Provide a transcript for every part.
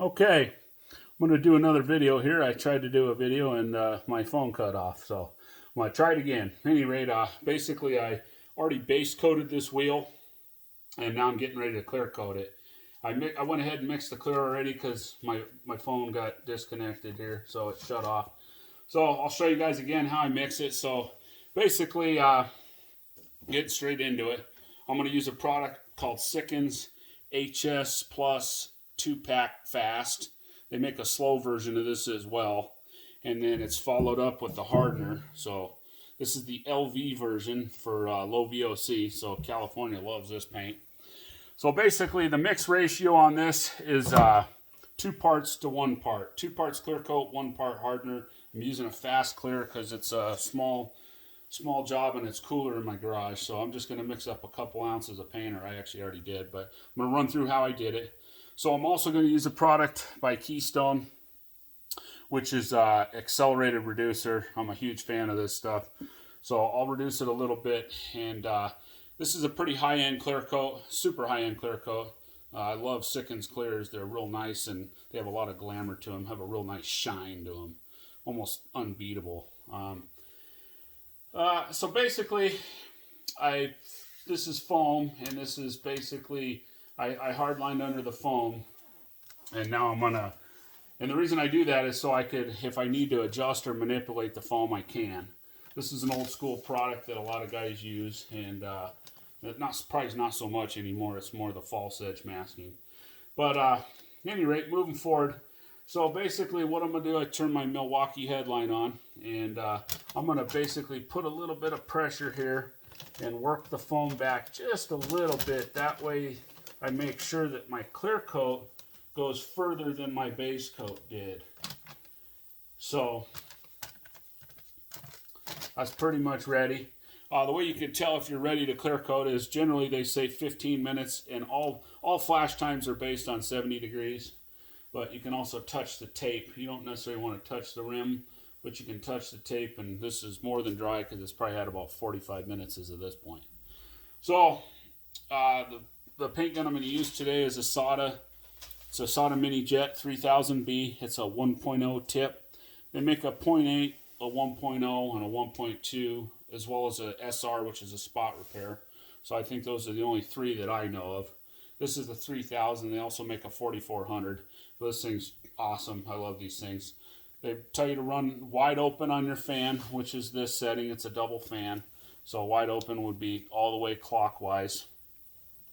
Okay, I'm going to do another video here. I tried to do a video and my phone cut off, so I'm going to try it again. At any rate, basically I already base coated this wheel and now I'm getting ready to clear coat it. I went ahead and mixed the clear already because my phone got disconnected here, so it shut off. So I'll show you guys again how I mix it. So basically, get straight into it. I'm going to use a product called Sickens HS Plus 2-pack Fast. They make a slow version of this as well. And then it's followed up with the hardener. So this is the LV version for low VOC. So California loves this paint. So basically the mix ratio on this is 2 parts to 1 part. 2 parts clear coat, 1 part hardener. I'm using a fast clear because it's a small job and it's cooler in my garage. So I'm just going to mix up a couple ounces of paint, or I actually already did, but I'm going to run through how I did it. So I'm also going to use a product by Keystone, which is accelerated reducer. I'm a huge fan of this stuff. So I'll reduce it a little bit. And this is a pretty high-end clear coat, super high-end clear coat. I love Sickens clears. They're real nice and they have a lot of glamour to them, have a real nice shine to them, almost unbeatable. So basically, this is foam, and this is basically, I hardlined under the foam, and now I'm gonna, and the reason I do that is so I could, if I need to adjust or manipulate the foam, I can. This is an old school product that a lot of guys use, and probably not so much anymore. It's more the false edge masking. But at any rate, moving forward, so basically what I'm going to do, I turn my Milwaukee headline on, and I'm going to basically put a little bit of pressure here and work the foam back just a little bit. That way I make sure that my clear coat goes further than my base coat did. So that's pretty much ready. The way you can tell if you're ready to clear coat is generally they say 15 minutes, and all flash times are based on 70 degrees. But you can also touch the tape. You don't necessarily want to touch the rim, but you can touch the tape, and this is more than dry because it's probably had about 45 minutes as of this point. So the paint gun I'm going to use today is a Sada. It's a Sada Mini Jet 3000B. It's a 1.0 tip. They make a 0.8, a 1.0, and a 1.2, as well as a SR, which is a spot repair. So I think those are the only 3 that I know of. This is the 3000. They also make a 4400. But this thing's awesome. I love these things. They tell you to run wide open on your fan, which is this setting. It's a double fan. So wide open would be all the way clockwise,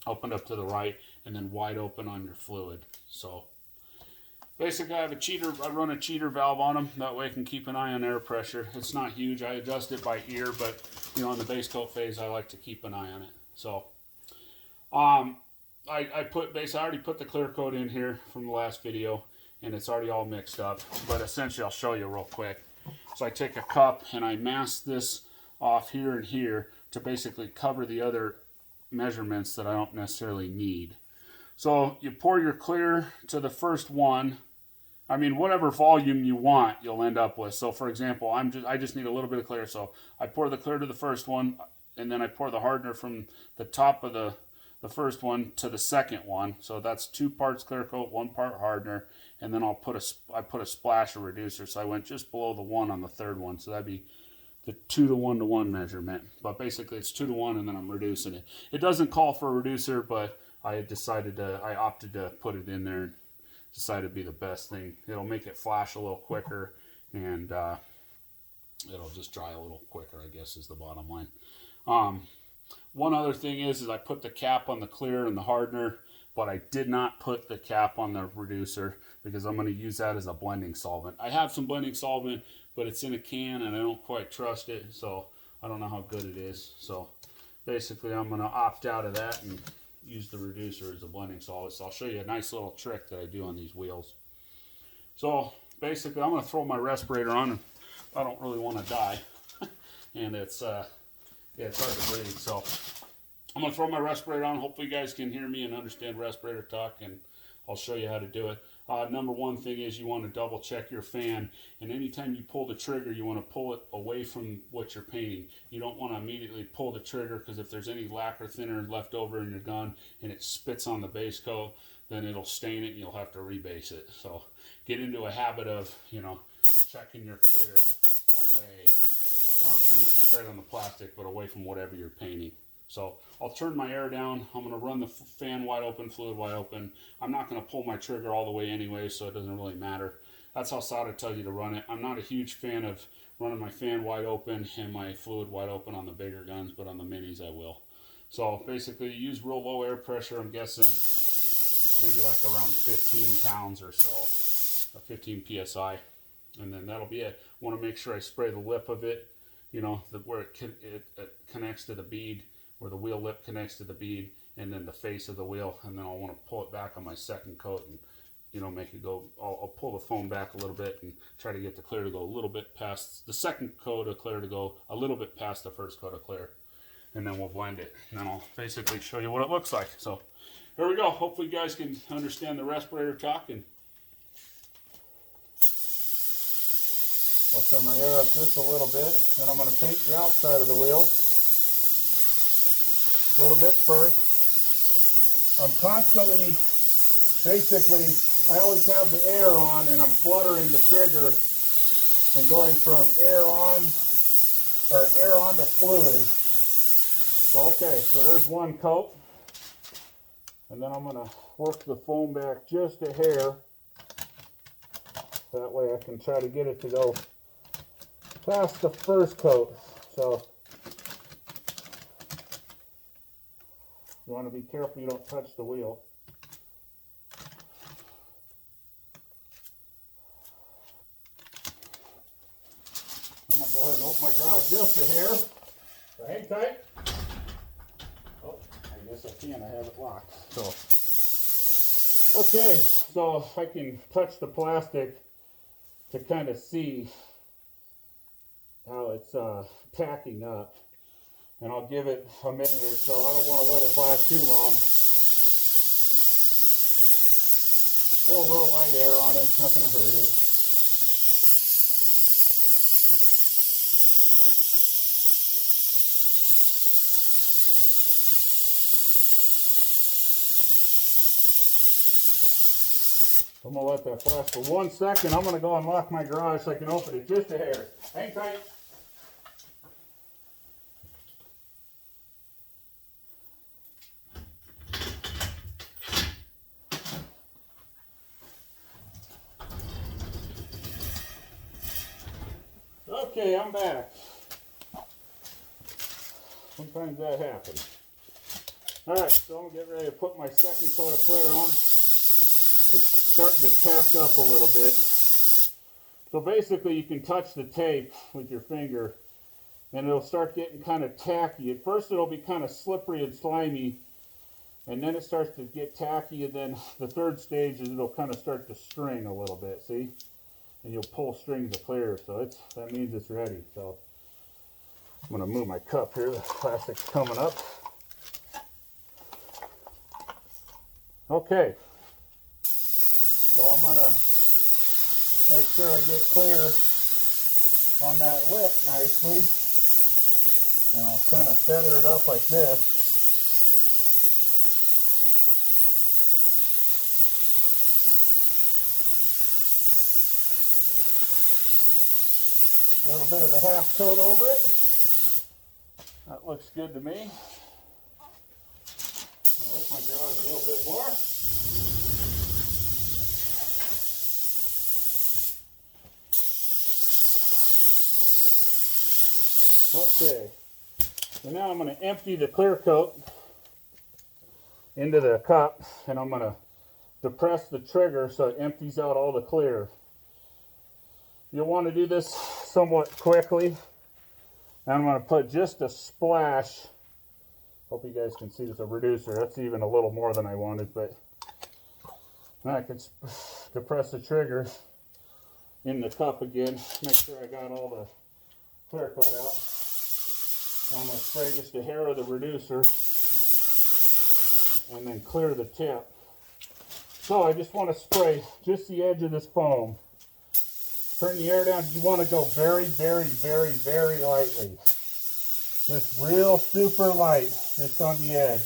opened up to the right, and then wide open on your fluid. So basically I run a cheater valve on them. That way I can keep an eye on air pressure. It's not huge. I adjust it by ear, but on the base coat phase, I like to keep an eye on it. So I already put the clear coat in here from the last video, and it's already all mixed up. But essentially, I'll show you real quick. So I take a cup and I mask this off here and here to basically cover the other measurements that I don't necessarily need. So you pour your clear to the first one. I mean, whatever volume you want, you'll end up with. So for example, I just need a little bit of clear. So I pour the clear to the first one, and then I pour the hardener from the top of the first one to the second one. So that's 2 parts clear coat, 1 part hardener, and then I put a splash of reducer. So I went just below the 1 on the third one. So that'd be the 2 to 1 to 1 measurement. But basically it's 2 to 1, and then I'm reducing it. It doesn't call for a reducer, but I opted to put it in there and decided to be the best thing. It'll make it flash a little quicker, and it'll just dry a little quicker, I guess, is the bottom line. One other thing is I put the cap on the clear and the hardener, but I did not put the cap on the reducer because I'm going to use that as a blending solvent. I have some blending solvent, but it's in a can and I don't quite trust it, so I don't know how good it is. So basically I'm going to opt out of that and use the reducer as a blending solvent. So I'll show you a nice little trick that I do on these wheels. So basically I'm going to throw my respirator on. I don't really want to die. And it's hard to breathe. So I'm going to throw my respirator on. Hopefully you guys can hear me and understand respirator talk, and I'll show you how to do it. Number one thing is you want to double check your fan, and anytime you pull the trigger, you want to pull it away from what you're painting. You don't want to immediately pull the trigger, because if there's any lacquer thinner left over in your gun and it spits on the base coat, then it'll stain it and you'll have to rebase it. So get into a habit of, you know, checking your clear away from, and you can spray it on the plastic, but away from whatever you're painting. So I'll turn my air down. I'm going to run the fan wide open, fluid wide open. I'm not going to pull my trigger all the way anyway, so it doesn't really matter. That's how Sauter tells you to run it. I'm not a huge fan of running my fan wide open and my fluid wide open on the bigger guns, but on the minis I will. So basically use real low air pressure. I'm guessing maybe like around 15 pounds or so, 15 psi. And then that'll be it. I want to make sure I spray the lip of it, you know, where it connects to the bead, where the wheel lip connects to the bead, and then the face of the wheel. And then I'll want to pull it back on my second coat and, you know, make it go, I'll pull the foam back a little bit and try to get the clear to go a little bit past, the second coat of clear to go a little bit past the first coat of clear. And then we'll blend it. And then I'll basically show you what it looks like. So here we go. Hopefully you guys can understand the respirator talk. And I'll turn my air up just a little bit. Then I'm going to paint the outside of the wheel a little bit first. I'm constantly, basically, I always have the air on and I'm fluttering the trigger and going from air on to fluid. So, okay, so there's one coat. And then I'm going to work the foam back just a hair. That way I can try to get it to go past the first coat. So you want to be careful you don't touch the wheel. I'm going to go ahead and open my garage just a hair. So hang tight. Oh, I guess I can. I have it locked. So, okay, so I can touch the plastic to kind of see how it's tacking up. And I'll give it a minute or so. I don't want to let it last too long. Pull real light air on it. It's not going to hurt it. I'm going to let that flash for 1 second. I'm going to go unlock my garage so I can open it just a hair. Hang tight. Okay, I'm back. Sometimes that happens. Alright, so I'm getting ready to put my second coat of clear on. It's starting to tack up a little bit. So basically you can touch the tape with your finger and it'll start getting kind of tacky. At first it'll be kind of slippery and slimy, and then it starts to get tacky, and then the third stage is it'll kind of start to string a little bit, see? And you'll pull strings of clear, so that means it's ready. So I'm going to move my cup here. The plastic's coming up. Okay. So I'm going to make sure I get clear on that lip nicely. And I'll kind of feather it up like this. A little bit of the half coat over it. That looks good to me. I'll open my garage a little bit more. Okay. So now I'm going to empty the clear coat into the cup, and I'm going to depress the trigger so it empties out all the clear. You'll want to do this somewhat quickly. And I'm going to put just a splash. Hope you guys can see this, a reducer. That's even a little more than I wanted, but now I can depress the trigger in the cup again. Make sure I got all the clear coat out. I'm going to spray just a hair of the reducer and then clear the tip. So I just want to spray just the edge of this foam. Turn the air down. You want to go very, very, very, very lightly. Just real super light, just on the edge.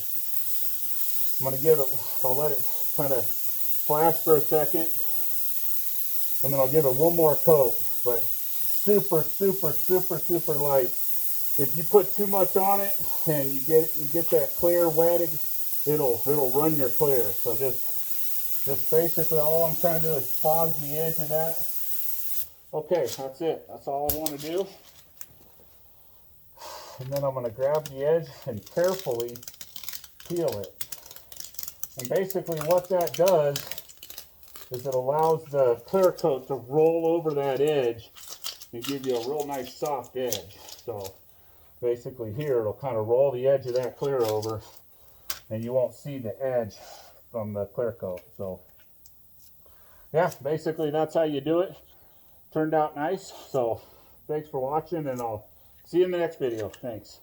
I'm going to give it, I'll let it kind of flash for a second, and then I'll give it one more coat, but super, super, super, super light. If you put too much on it and you get that clear wet, it'll run your clear. So just basically all I'm trying to do is fog the edge of that. Okay, that's it. That's all I want to do. And then I'm going to grab the edge and carefully peel it. And basically what that does is it allows the clear coat to roll over that edge and give you a real nice soft edge. So basically here it'll kind of roll the edge of that clear over and you won't see the edge from the clear coat. So yeah, basically that's how you do it. Turned out nice. So thanks for watching, and I'll see you in the next video. Thanks.